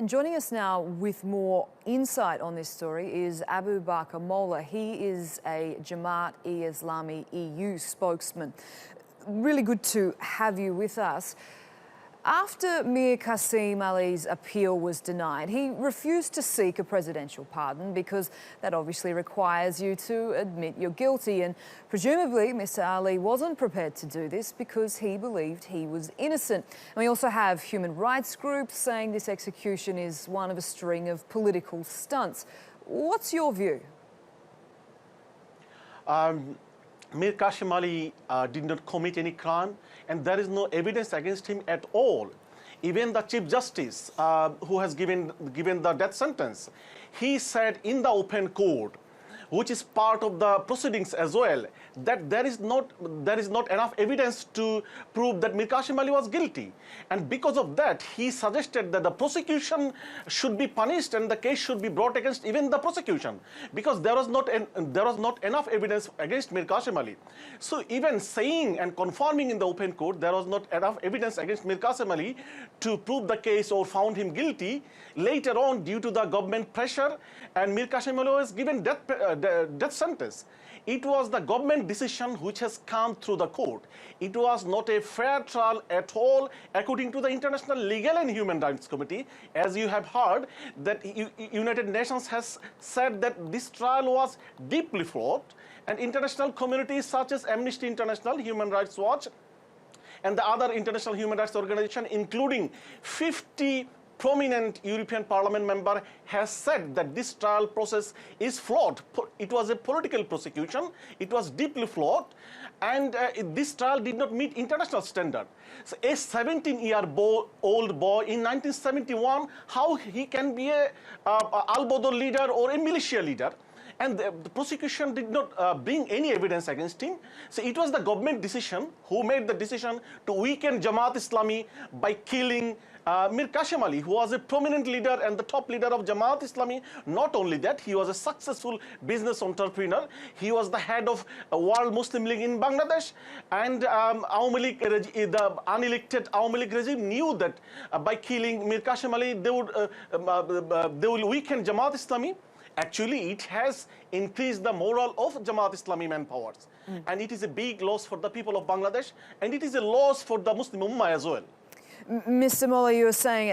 And joining us now with more insight on this story is Abu Bakar Molla. He is a Jamaat-e-Islami EU spokesman. Really good to have you with us. After Mir Qasim Ali's appeal was denied, he refused to seek a presidential pardon because that obviously requires you to admit you're guilty, and presumably Mr Ali wasn't prepared to do this because he believed he was innocent. And we also have human rights groups saying this execution is one of a string of political stunts. What's your view? Mir Qasim Ali did not commit any crime, and there is no evidence against him at all. Even the Chief Justice, who has given the death sentence, he said in the open court, which is part of the proceedings as well, that there is not enough evidence to prove that Mir Qasim Ali was guilty. And because of that, he suggested that the prosecution should be punished and the case should be brought against even the prosecution, because there was not enough evidence against Mir Qasim Ali. So even saying and confirming in the open court there was not enough evidence against Mir Qasim Ali to prove the case or found him guilty, later on, due to the government pressure, and Mir Qasim Ali was given death sentence. It was the government decision which has come through the court. It was not a fair trial at all, according to the International Legal and Human Rights Committee. As you have heard, that United Nations has said that this trial was deeply flawed, and international communities such as Amnesty International, Human Rights Watch, and the other international human rights organizations, including 50 prominent European Parliament member, has said that this trial process is flawed. It was a political prosecution, it was deeply flawed, and this trial did not meet international standard. So a 17-year-old boy in 1971, how he can be a al-Badr leader or a militia leader? And the prosecution did not bring any evidence against him. So it was the government decision who made the decision to weaken Jamaat-Islami by killing Mir Qasim Ali, who was a prominent leader and the top leader of Jamaat-Islami. Not only that, he was a successful business entrepreneur. He was the head of World Muslim League in Bangladesh, and the unelected Awami League regime knew that by killing Mir Qasim Ali, they will weaken Jamaat-Islami. Actually, it has increased the morale of Jamaat-Islami manpowers. And it is a big loss for the people of Bangladesh, and it is a loss for the Muslim Ummah as well. Mr Molla, you were saying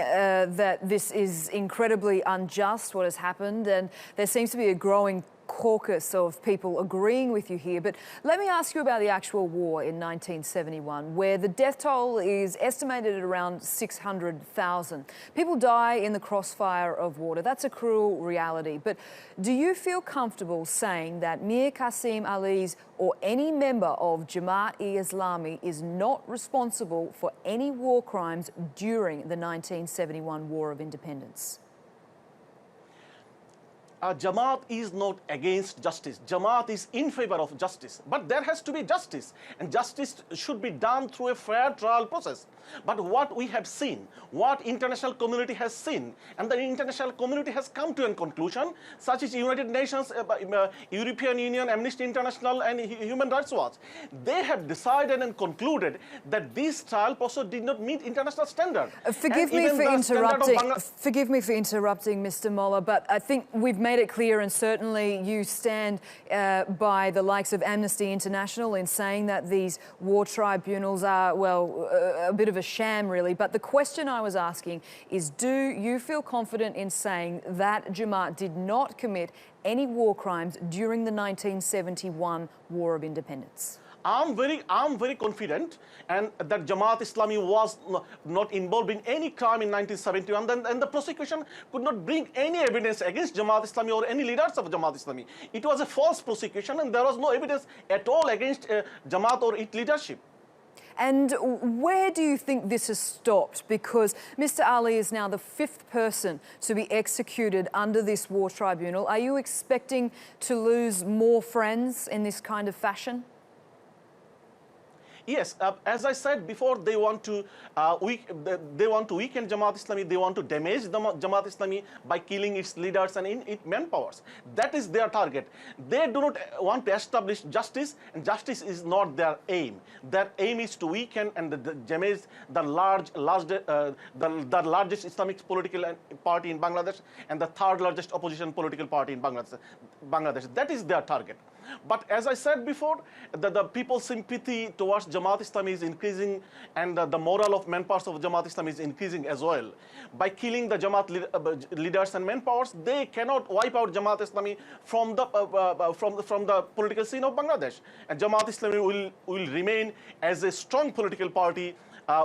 that this is incredibly unjust, what has happened, and there seems to be a growing caucus of people agreeing with you here. But let me ask you about the actual war in 1971, where the death toll is estimated at around 600,000. People die in the crossfire of water. That's a cruel reality. But do you feel comfortable saying that Mir Qasim Ali's or any member of Jamaat-e-Islami is not responsible for any war crimes during the 1971 War of Independence? Jamaat is not against justice. Jamaat is in favor of justice. But there has to be justice. And justice should be done through a fair trial process. But what we have seen, what international community has seen, and the international community has come to a conclusion, such as United Nations, European Union, Amnesty International, and Human Rights Watch, they have decided and concluded that this trial process did not meet international standard. Forgive me for interrupting, Mr Molla, but I think we've made it clear, and certainly you stand by the likes of Amnesty International in saying that these war tribunals are, well, a bit of a sham, really. But the question I was asking is, do you feel confident in saying that Jamaat did not commit any war crimes during the 1971 War of Independence? I'm very confident, and that Jamaat-Islami was not involved in any crime in 1971, and the prosecution could not bring any evidence against Jamaat-Islami or any leaders of Jamaat-Islami. It was a false prosecution, and there was no evidence at all against Jamaat or its leadership. And where do you think this has stopped? Because Mr Ali is now the 5th person to be executed under this war tribunal. Are you expecting to lose more friends in this kind of fashion? Yes, as I said before, they want to weaken Jamaat Islami. They want to damage the Jamaat Islami by killing its leaders and its manpowers. That is their target. They do not want to establish justice, and justice is not their aim. Their aim is to weaken and damage the largest Islamic political party in Bangladesh and the third largest opposition political party in Bangladesh. That is their target. But as I said before, the people's sympathy towards Jamaat Islami is increasing, and the moral of manpowers of Jamaat Islami is increasing as well. By killing the Jamaat leaders and manpowers, they cannot wipe out Jamaat Islami from the political scene of Bangladesh. And Jamaat Islami will remain as a strong political party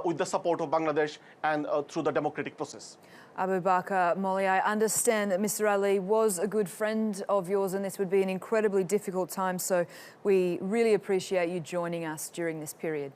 with the support of Bangladesh and through the democratic process. Abu Bakar Molla, I understand that Mr. Ali was a good friend of yours and this would be an incredibly difficult time, so we really appreciate you joining us during this period.